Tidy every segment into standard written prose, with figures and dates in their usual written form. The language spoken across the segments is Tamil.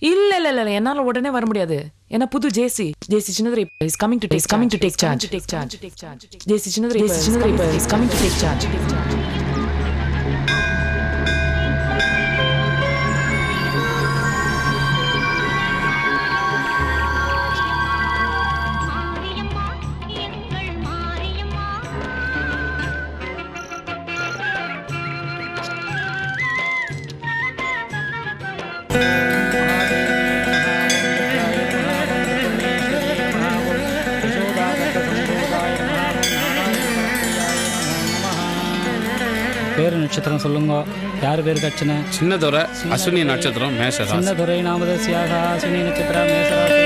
இல்ல இல்ல இல்ல என்னால உடனே வர முடியாது. ஏன்னா புது JC Chinnadurai is coming to take charge. JC Chinnadurai is coming to take charge. பேரு நட்சத்திரம் சொல்லுங்க. யார் பேருக்கு அர்ச்சனை? சின்னதுரை அஸ்வினி நட்சத்திரம் மேஷராசி. சின்னதுரை நாமதஸ்யாக அஸ்வினி நட்சத்திரம் மேஷராசி.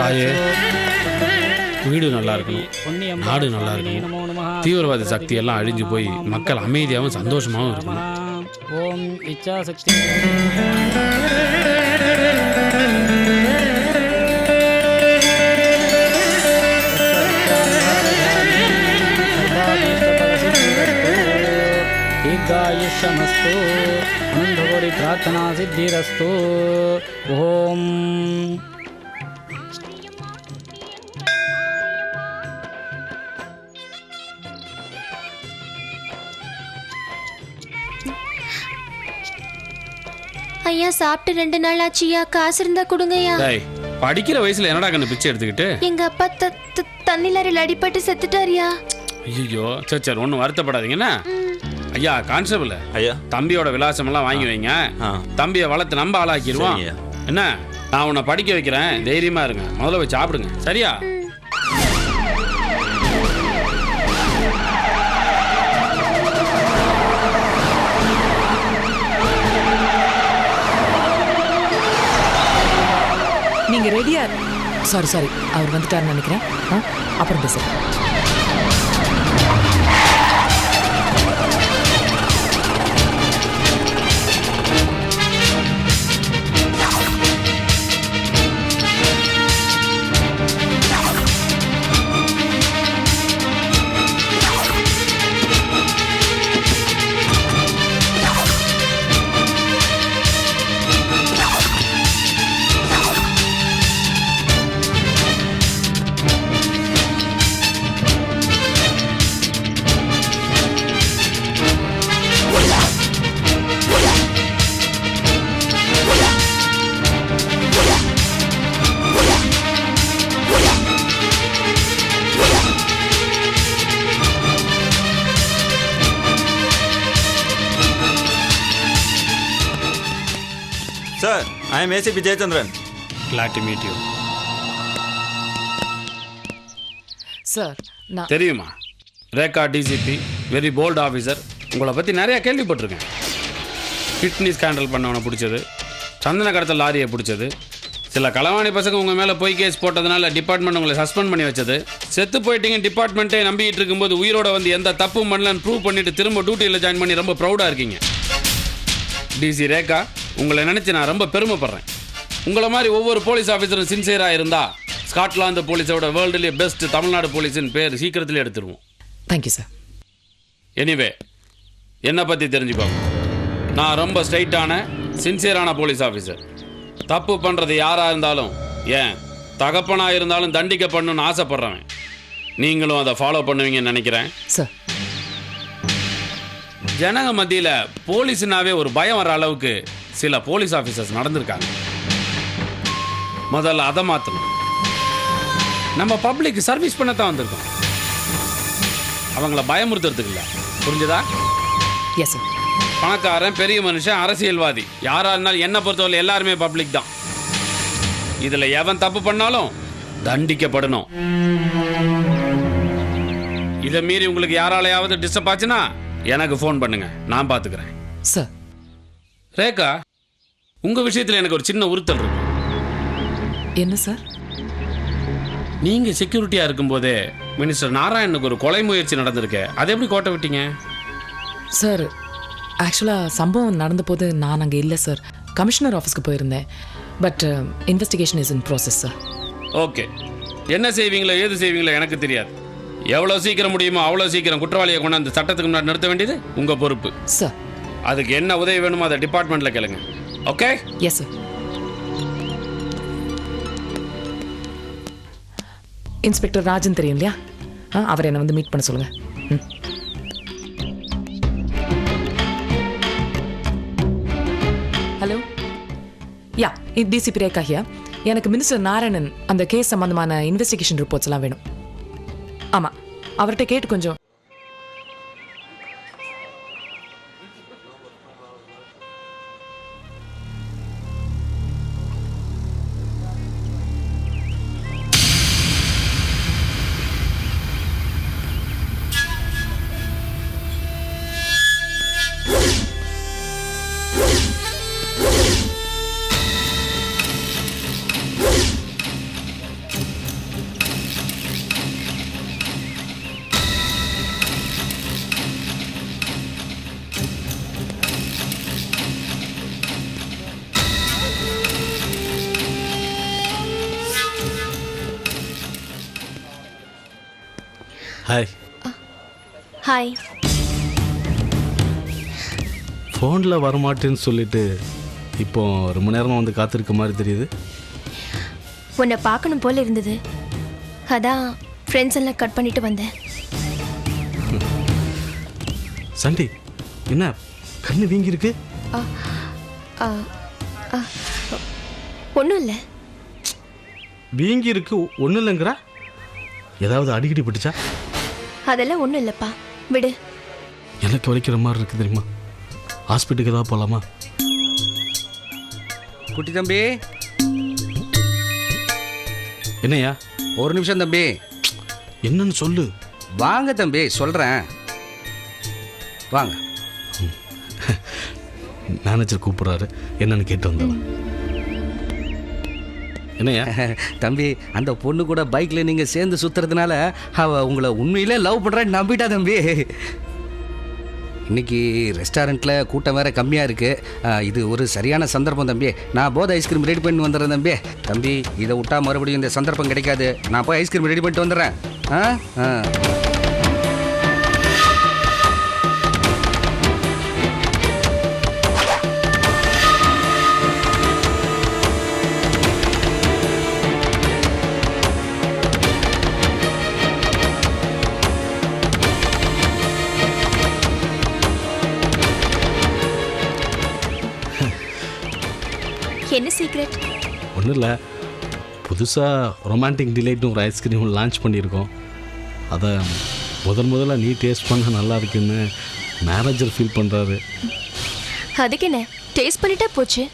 தாயே, வீடு நல்லா இருக்கணும், நாடு நல்லா இருக்கணும், தீவிரவாத சக்தி எல்லாம் அழிஞ்சு போய் மக்கள் அமைதியாகவும் சந்தோஷமாகவும் இருக்கணும். ஓம் இச்சா சக்தி. दीर्घायुष्यमस्तु अनन्तकोटि प्रार्थना सिद्धिरस्तु. ओम ஐயா சாப்பிட்டு 2 நாள் ஆச்சியா, காசு இருந்தா கொடுங்கய்யா. படிக்கிற வயசுல என்னடா கண்ணு பிச்சை எடுத்துக்கிட்டு? எங்க அப்பா தண்ணி லாரியில் அடிபட்டு செத்துட்டாரியா. ஐயோ சரி ஒன்றும் வருத்தப்படாதீங்கண்ணா. ஐயா கான்ஸ்டபிள் ஐயா, தம்பியோட விலாசம் எல்லாம் வாங்கி வைங்க. தம்பியை வளர்த்து நம்ம ஆளாக்கிடுவோம். என்ன, நான் உன்னை படிக்க வைக்கிறேன், தைரியமா இருங்க. முதல்ல போய் சாப்பிடுங்க, சரியா? நீங்க ரெடியா? சாரி அவர் வந்துட்டாருன்னு நினைக்கிறேன். அப்புறம் பேசுறேன். Sir, I am ACP Jayachandran. Glad to meet you. Sir நான் தெரியுமா, Rekha DCP very bold officer. உங்களை பற்றி நிறையா கேள்விப்பட்டிருக்கேன். கிட்னி ஸ்கேண்டல் பண்ணவனை பிடிச்சது, சந்தன கடத்தல் லாரியை பிடிச்சது, சில களவாணி பசங்க உங்கள் மேலே பொய் கேஸ் போட்டதுனால டிபார்ட்மெண்ட் உங்களை சஸ்பெண்ட் பண்ணி வச்சது, செத்து போயிட்டீங்க டிபார்ட்மெண்ட்டே நம்பிக்கிட்டு இருக்கும்போது உயிரோட வந்து எந்த தப்பும் பண்ணலன்னு ப்ரூவ் பண்ணிட்டு திரும்ப டியூட்டியில் ஜாயின் பண்ணி ரொம்ப ப்ரௌடாக இருக்கீங்க. டிசி ரேகா, உங்களை நினச்சி நான் ரொம்ப பெருமைப்படுறேன். உங்களை மாதிரி ஒவ்வொரு போலீஸ் ஆஃபீஸரும் சின்சியராக இருந்தால் ஸ்காட்லாந்து போலீஸோட வேர்ல்டுலேயே பெஸ்ட் தமிழ்நாடு போலீஸின் பேர் சீக்கிரத்திலே எடுத்துருவோம். Thank you sir. எனிவே, என்னை பற்றி தெரிஞ்சுக்கோங்க. நான் ரொம்ப ஸ்ட்ரைட்டான சின்சியரான போலீஸ் ஆஃபீஸர். தப்பு பண்ணுறது யாராக இருந்தாலும், ஏன் தகப்பனாக இருந்தாலும் தண்டிக்கப்படணும்னு ஆசைப்படுறவன். நீங்களும் அதை ஃபாலோ பண்ணுவீங்கன்னு நினைக்கிறேன் சார். ஜனங்க மத்தியில் போலீஸ்னாவே ஒரு பயம் வர அளவுக்கு சில போலீஸ் ஆஃபீஸர்ஸ் நடந்திருக்காங்க. முதல்ல அதை மாற்றணும். நம்ம பப்ளிக் சர்வீஸ் பண்ணத்தான் வந்திருக்கோம், அவங்கள பயமுறுத்துறதுக்கு இல்லை. புரிஞ்சதா? Yes sir. பணக்காரன், பெரிய மனுஷன், அரசியல்வாதி, யாராக இருந்தாலும் என்னை பொறுத்தவரை எல்லாருமே பப்ளிக் தான். இதில் எவன் தப்பு பண்ணாலும் தண்டிக்கப்படணும். இதை மீறி உங்களுக்கு யாராலையாவது டிஸ்டர்ப் ஆச்சுன்னா எனக்கு ஃபோன் பண்ணுங்க, நான் பார்த்துக்கிறேன் சார். ரேகா, உங்கள் விஷயத்தில் எனக்கு ஒரு சின்ன உறுத்தல் இருக்கு. என்ன சார்? நீங்கள் செக்யூரிட்டியாக இருக்கும்போதே மினிஸ்டர் நாராயணனுக்கு ஒரு கொலை முயற்சி நடந்திருக்கு. அதை எப்படி கோட்டை விட்டீங்க? சார், ஆக்சுவலாக சம்பவம் நடந்த போது நான் அங்கே இல்லை சார். கமிஷனர் ஆஃபீஸ்க்கு போயிருந்தேன். But investigation is in process sir. Okay, என்ன செய்வீங்களோ ஏது செய்வீங்களோ எனக்கு தெரியாது. எவ்வளோ சீக்கிரம் முடியுமோ அவ்வளோ சீக்கிரம் குற்றவாளியை கொண்டாந்து சட்டத்துக்கு முன்னாடி நிறுத்த வேண்டியது உங்கள் பொறுப்பு. சார். அதுக்கு என்ன உதவி வேணுமோ அதை டிபார்ட்மெண்ட்டில் கேளுங்க. Okay? Yes sir. Inspector Rajan தெரியும் இல்லையா? அவர் என்னை வந்து மீட் பண்ண சொல்லுங்க. ஹலோ, யா, இது டிசிபி ரேகா ஹியா. எனக்கு மினிஸ்டர் நாராயணன் அந்த கேஸ் சம்பந்தமான இன்வெஸ்டிகேஷன் ரிப்போர்ட்ஸ் எல்லாம் வேணும். ஆமாம், அவர்கிட்ட கேட்டு கொஞ்சம். ஹாய். ஹாய். ஃபோனில் வரமாட்டேன்னு சொல்லிட்டு இப்போ ரொம்ப நேரமாக வந்து காத்திருக்க மாதிரி தெரியுது. உன்னை பார்க்கணும் போல இருந்தது, அதான் ஃப்ரெண்ட்ஸ் எல்லாம் கட் பண்ணிட்டு வந்தேன். சண்டி, என்ன கண்ணு வீங்கிருக்கு? ஒன்றும் இல்லை. வீங்கி இருக்கு ஒன்றும் இல்லைங்கிறா? ஏதாவது அடிக்கடி பட்டுச்சா? அதெல்லாம் ஒன்றும் இல்லைப்பா, விடு. எனக்கு வலிக்கிற மாதிரி இருக்கு தெரியுமா? ஹாஸ்பிட்டலுக்கு ஏதாவது போகலாமா? குட்டி தம்பி, என்னையா? ஒரு நிமிஷம் தம்பி. என்னன்னு சொல்லு. வாங்க தம்பி, சொல்கிறேன் வாங்க. மேனேஜர் கூப்பிட்றாரு, என்னன்னு கேட்டு வந்தவன். என்னையா? தம்பி, அந்த பொண்ணு கூட பைக்கில் நீங்கள் சேர்ந்து சுற்றுறதுனால அவள் உங்களை உண்மையிலே லவ் பண்ணுறான்னு நம்பிட்டா தம்பி. இன்னைக்கு ரெஸ்டாரண்ட்டில் கூட்டம் வேறு கம்மியாக இருக்குது. இது ஒரு சரியான சந்தர்ப்பம் தம்பி. நான் போதை ஐஸ்கிரீம் ரெடி பண்ணி வந்துடுறேன் தம்பி. தம்பி, இதை விட்டா மறுபடியும் இந்த சந்தர்ப்பம் கிடைக்காது. நான் போய் ஐஸ்கிரீம் ரெடி பண்ணிட்டு வந்துடுறேன். என்ன சீக்ரெட்? ஒன்றும் இல்லை, புதுசாக ரொமான்டிக் டிலைட்னு ஒரு ஐஸ்கிரீம் லான்ச் பண்ணியிருக்கோம். அதை முதல்ல நீ டேஸ்ட் பண்ண நல்லா இருக்குன்னு மேனேஜர் ஃபீல் பண்ணுறாரு. அதுக்கு என்ன, டேஸ்ட் பண்ணிட்டா போச்சு.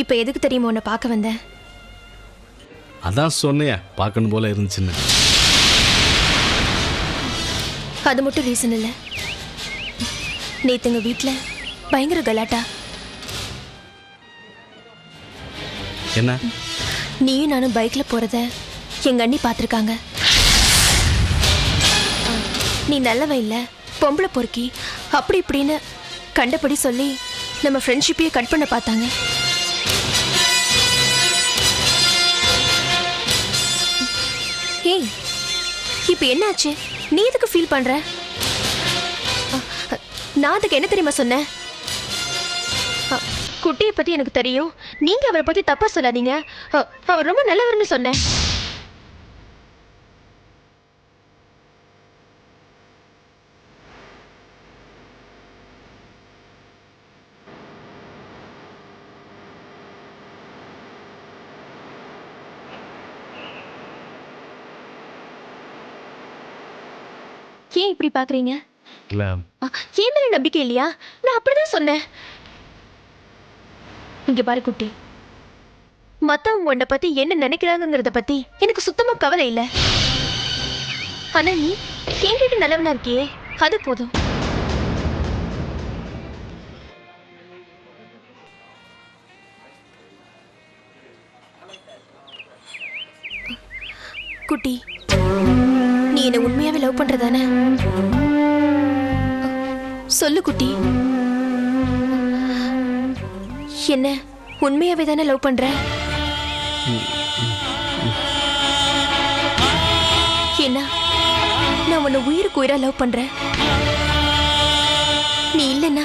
இப்போ எதுக்கு தெரியுமா உன்னை பார்க்க வந்தேன்? அதான் சொன்னையா பார்க்கணும் போல இருந்துச்சுன்னு. அது மட்டும் ரீசன் இல்லை. நேத்துங்க வீட்டில் பயங்கர கலாட்டா. என்ன? நீயும் நானும் பைக்ல போறத எங்க அண்ணி பார்த்துருக்காங்க. நீ நல்லவன் இல்லை, பொம்பளை பொறுக்கி, அப்படி இப்படின்னு கண்டபடி சொல்லி நம்ம ஃப்ரெண்ட்ஷிப்பையே கட் பண்ண பார்த்தாங்க. ஏய், இப்போ என்னாச்சு? நீ எதுக்கு ஃபீல் பண்ற? நான் அதுக்கு என்ன தெரியுமா சொன்னேன்? குட்டியை பத்தி எனக்கு தெரியும், நீங்க அவரை பத்தி தப்பா சொல்லாதீங்க, அவர் ரொம்ப நல்லவர்னு சொன்னேன். ஏன் இப்படி பாக்குறீங்க? ஏன் மேல நம்பிக்கை இல்லையா? நான் அப்படிதான் சொன்னேன். இங்க பாரு குட்டி, மத்தவங்க உன்னை பத்தி என்ன நினைக்கிறாங்கிறத பத்தி எனக்கு சுத்தமா கவலை இல்லை. ஆனா நீ என்கிட்ட நல்லவனா இருக்கியே, அது போதும். குட்டி, நீ என்ன உண்மையாவே லவ் பண்றதானே? சொல்லு குட்டி. என்ன உண்மையாவே தானே லவ் பண்ற? ஏன்னா நான் உன்னை உயிருக்கு உயிரா லவ் பண்றேன். நீ இல்லைன்னா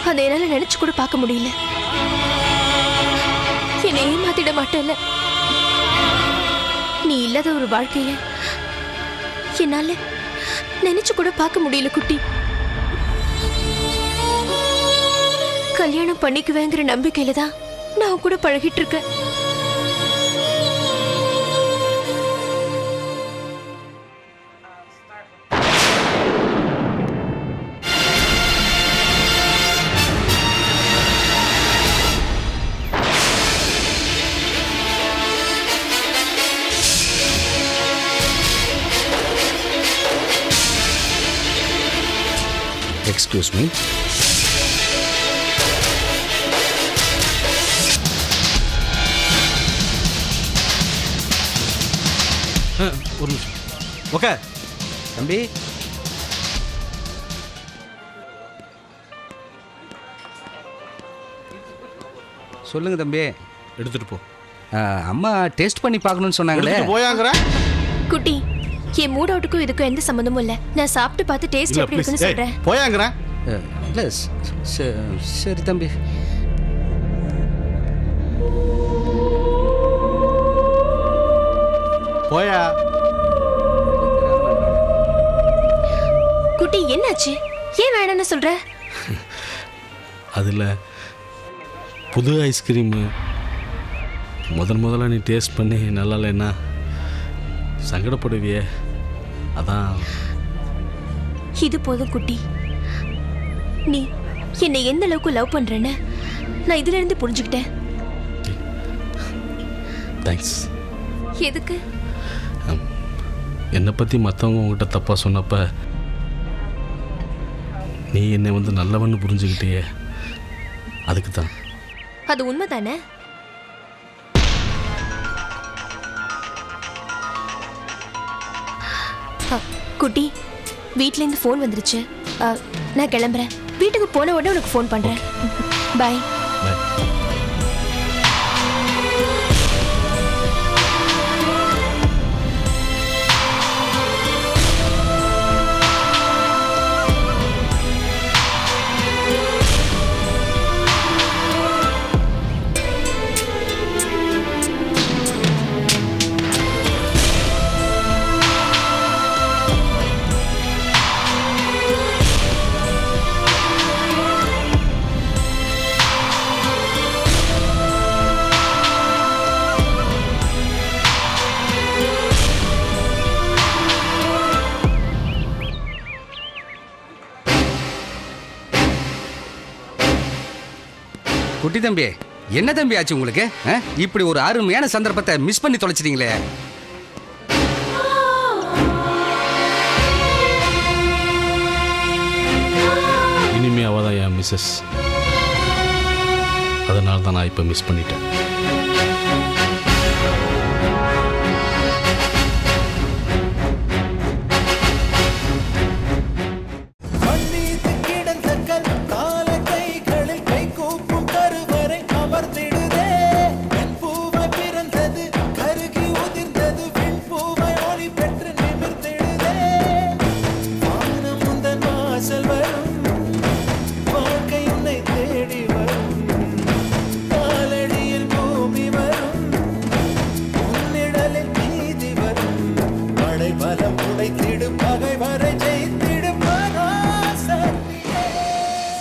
அதை என்னால நினைச்சு கூட பார்க்க முடியல. என்னை ஏமாத்திட மாட்டேல்ல. நீ இல்லாத ஒரு வாழ்க்கைய என்னால நினைச்சு கூட பார்க்க முடியல குட்டி. கல்யாணம் பண்ணிக்குவேங்கிற நம்பிக்கையில தான் நான் கூட பழகிட்டு இருக்கேன். Excuse me. ஒரு நிமிஷம். ஓகே தம்பி, சொல்லுங்க தம்பி. எடுத்துட்டு போ. அம்மா டேஸ்ட் பண்ணி பார்க்கணும்னு சொன்னாங்களே. போயாங்கிற குட்டி, என் மூட் அவுட்டுக்கும் இதுக்கும் எந்த சம்மந்தமும் இல்ல. நான் சாப்பிட்டு பார்த்து டேஸ்ட் எப்படி இருக்குன்னு சொல்றேன். போயாங்கிற இல்ல சரி தம்பி. போயா. குட்டி, என்னாச்சு? ஏன் வேணாம்னு சொல்ற? அதில் புது ஐஸ்கிரீமு முதல்ல நீ டேஸ்ட் பண்ணி நல்லா இல்லைன்னா சங்கடப்படுவியே, அதான். இது போதும் குட்டி. நீ என்னை எந்த அளவுக்கு லவ் பண்றேன்னு நான் இதுல இருந்து புரிஞ்சுக்கிட்டேன். தேங்க்ஸ். எதுக்கு? என்னை பற்றி மற்றவங்க உங்ககிட்ட தப்பாக சொன்னப்ப நீ என்னை வந்து நல்லவன்னு புரிஞ்சுக்கிட்டியே, அதுக்கு தான். அது உண்மைதானே? குட்டி, வீட்லேருந்து ஃபோன் வந்துருச்சு. நான் கிளம்புறேன். வீட்டுக்கு போன உடனே உனக்கு ஃபோன் பண்ணுறேன். பாய். பாய். குட்டி தம்பி, என்ன தம்பி ஆச்சு உங்களுக்கு? இப்படி ஒரு அருமையான சந்தர்ப்பத்தை மிஸ் பண்ணி தொலைச்சிட்டீங்களே. இனிமே அவள் தான் என் மிஸ்ஸஸ். அதனால தான் நான் இப்போ மிஸ் பண்ணிட்டேன். பலம் உடைத்திடும் பகைவர்